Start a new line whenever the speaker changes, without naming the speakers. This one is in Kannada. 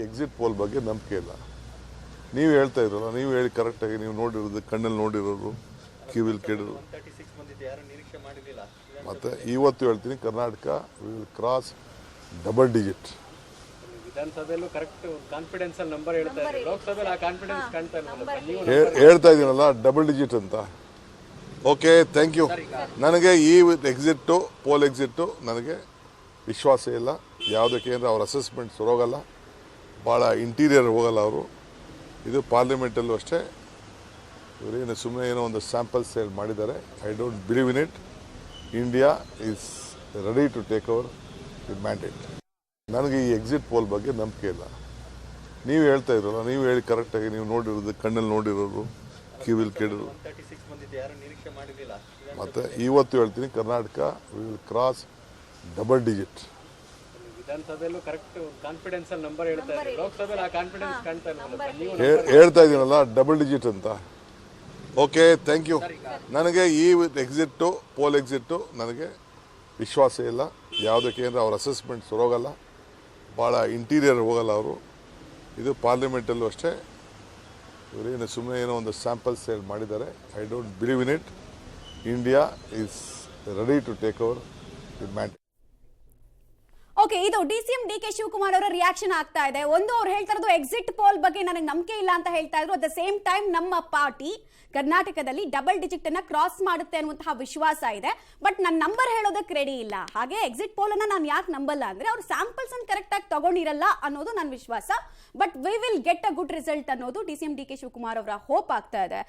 ಎಕ್ಸಿಟ್ ಪೋಲ್ ಬಗ್ಗೆ ನಂಬಿಕೆ ಇಲ್ಲ. ನೀವು ಹೇಳ್ತಾ ಇದ್ರಲ್ಲ, ನೀವು ಹೇಳಿ ಕರೆಕ್ಟಾಗಿ, ನೀವು ನೋಡಿರೋದು, ಕಣ್ಣಲ್ಲಿ ನೋಡಿರೋದು, ಕಿವಿಲ್ ಕೇಳಿರೋದು. ಮತ್ತು ಇವತ್ತು ಹೇಳ್ತೀನಿ, Karnataka will cross double digit.
ವಿಧಾನಸಭೆಯಲ್ಲೂ ಕರೆಕ್ಟ್ ಕಾನ್ಫಿಡೆನ್ಸ್ ಅಲ್ಲಿ ನಂಬರ್ ಹೇಳ್ತಾ ಇದ್ದಾರೆ, ಲೋಕಸಭೆಯಲ್ಲಿ ಆ ಕಾನ್ಫಿಡೆನ್ಸ್ ಕಾಣ್ತಾ ಇಲ್ಲ.
ಹೇಳ್ತಾ ಇದ್ದೀನಲ್ಲ ಡಬಲ್ ಡಿಜಿಟ್ ಅಂತ. Okay, thank you. ನನಗೆ ಈ ಎಕ್ಸಿಟ್ಟು ಪೋಲ್ ಎಕ್ಸಿಟ್ಟು ನನಗೆ ವಿಶ್ವಾಸ ಇಲ್ಲ. ಯಾವುದಕ್ಕೆ ಅಂದರೆ ಅವ್ರ ಅಸೆಸ್ಮೆಂಟ್ ಹೋಗಲ್ಲ, ಭಾಳ ಇಂಟೀರಿಯರ್ ಹೋಗಲ್ಲ ಅವರು. ಇದು ಪಾರ್ಲಿಮೆಂಟಲ್ಲೂ ಅಷ್ಟೇ, ಇವರೇನು ಸುಮ್ಮನೆ ಏನೋ ಒಂದು ಸ್ಯಾಂಪಲ್ ಸೇಲ್ ಮಾಡಿದ್ದಾರೆ. I don't believe in it. India is ready to take over the mandate. ನನಗೆ ಈ ಎಕ್ಸಿಟ್ ಪೋಲ್ ಬಗ್ಗೆ ನಂಬಿಕೆ ಇಲ್ಲ. ನೀವು ಹೇಳ್ತಾ ಇದ್ರಲ್ಲ, ನೀವು ಹೇಳಿ ಕರೆಕ್ಟಾಗಿ, ನೀವು ನೋಡಿರೋದು, ಕಣ್ಣಲ್ಲಿ ನೋಡಿರೋದು, ಕಿವಿಲ್ ಕೇಳಿರೋದು. ಮತ್ತು ಇವತ್ತು ಹೇಳ್ತೀನಿ, Karnataka will cross double digit.
ವಿಧಾನಸಭೆಯಲ್ಲೂ ಕರೆಕ್ಟ್ ಕಾನ್ಫಿಡೆನ್ಸ್ ಅಲ್ಲಿ ನಂಬರ್ ಹೇಳ್ತಾ ಇದ್ದಾರೆ, ಲೋಕಸಭೆಯಲ್ಲಿ ಆ ಕಾನ್ಫಿಡೆನ್ಸ್ ಕಾಣ್ತಾ ಇಲ್ಲ.
ಹೇಳ್ತಾ ಇದ್ದೀನಲ್ಲ ಡಬಲ್ ಡಿಜಿಟ್ ಅಂತ. Okay, thank you. ನನಗೆ ಈ ಎಕ್ಸಿಟ್ಟು ಪೋಲ್ ಎಕ್ಸಿಟ್ಟು ನನಗೆ ವಿಶ್ವಾಸ ಇಲ್ಲ. ಯಾವುದಕ್ಕೆ ಅಂದರೆ ಅವ್ರ ಅಸೆಸ್ಮೆಂಟ್ ಹೋಗಲ್ಲ, ಭಾಳ ಇಂಟೀರಿಯರ್ ಹೋಗಲ್ಲ ಅವರು. ಇದು ಪಾರ್ಲಿಮೆಂಟಲ್ಲೂ ಅಷ್ಟೇ, ಇವರೇನು ಸುಮ್ಮನೆ ಏನೋ ಒಂದು ಸ್ಯಾಂಪಲ್ ಸೇಲ್ ಮಾಡಿದ್ದಾರೆ. I don't believe in it. India is ready to take over the mandate.
Okay, ಇದು ಡಿಸಿಎಂ ಡಿಕೆ ಶಿವಕುಮಾರ್ ಅವರ ರಿಯಾಕ್ಷನ್ ಆಗ್ತಾ ಇದೆ. ಒಂದು ಅವ್ರು ಹೇಳ್ತಾ ಇರೋದು ಎಕ್ಸಿಟ್ ಪೋಲ್ ಬಗ್ಗೆ ನನಗೆ ನಂಬಿಕೆ ಇಲ್ಲ ಅಂತ ಹೇಳ್ತಾ ಇದ್ರು. ಅಟ್ ದ ಸೇಮ್ ಟೈಮ್ ನಮ್ಮ ಪಾರ್ಟಿ ಕರ್ನಾಟಕದಲ್ಲಿ ಡಬಲ್ ಡಿಜಿಟ್ ಅನ್ನ ಕ್ರಾಸ್ ಮಾಡುತ್ತೆ ಅನ್ನುವಂತಹ ವಿಶ್ವಾಸ ಇದೆ. ಬಟ್ ನನ್ನ ನಂಬರ್ ಹೇಳೋದಕ್ಕೆ ರೆಡಿ ಇಲ್ಲ. ಹಾಗೆ ಎಕ್ಸಿಟ್ ಪೋಲ್ ಅನ್ನ ನಾನು ಯಾಕೆ ನಂಬಲ್ಲ ಅಂದ್ರೆ ಅವ್ರು ಸ್ಯಾಂಪಲ್ಸ್ ಅನ್ನು ಕರೆಕ್ಟ್ ಆಗಿ ತಗೊಂಡಿರಲ್ಲ ಅನ್ನೋದು ನನ್ನ ವಿಶ್ವಾಸ. But we will get a good result ಅನ್ನೋದು ಡಿಸಿಎಂ ಡಿಕೆ ಶಿವಕುಮಾರ್ ಅವರ ಹೋಪ್ ಆಗ್ತಾ ಇದೆ.